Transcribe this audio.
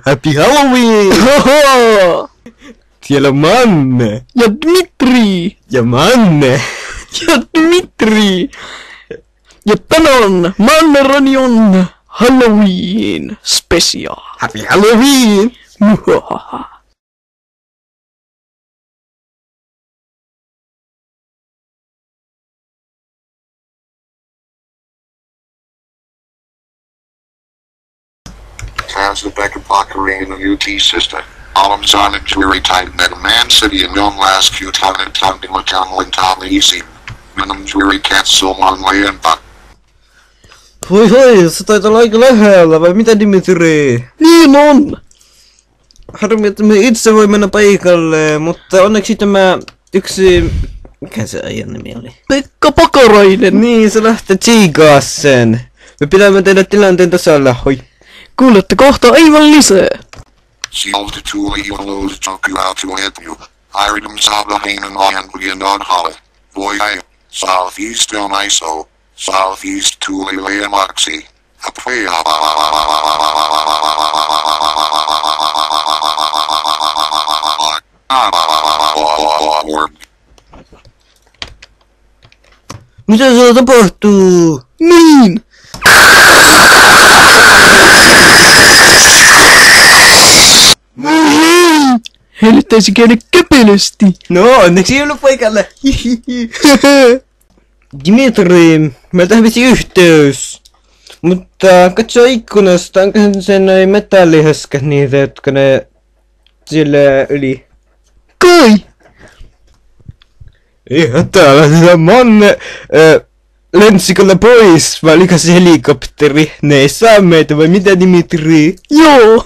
Happy Halloween! Siellä on Manne. Ja Dmitri. Ja Manne. Ja Dmitri. Ja tänään Manneranion Halloween special. Happy Halloween! Has the Becca Pockery in the UT sister. Alums on injury time Meta Man City and Young Last Q Town and Town in Macallan Town Easy. Minimum jury cancel on Layan Buck. Hoi, se taitaa olla aika lähellä, vai mitä Dimitri? Niin on. Harmi, että me itse voi mennä paikalle, mutta onneksi tämä yksi... Mikä se ajan nimi oli? Pekka Pakarainen. Niin, se lähtee tsiikaa sen. Me pidämme tehdä tilanteen tasalla, hoi. Kuulette kohta aivan lisää. Sealed to Tuli Evolos took you out to help you. Iridum Saba Hanan and on Holly. Boy I. Southeast on ISO. Southeast Tuli Leamoxi. Mitä siellä tapahtuu? Niin. Heille taisi käydä käpelösti. No, onneksi ei ollut paikalle. Dimitri, meiltä hävisi yhteys. Mutta katso ikkunasta, onko se noin metallihäskät niitä, jotka ne siellä yli? Kai. Ei hätää, lähdetään Manne lensikolla pois, vai oliko se helikopteri? Ne ei saa meitä, vai mitä Dimitri? Joo.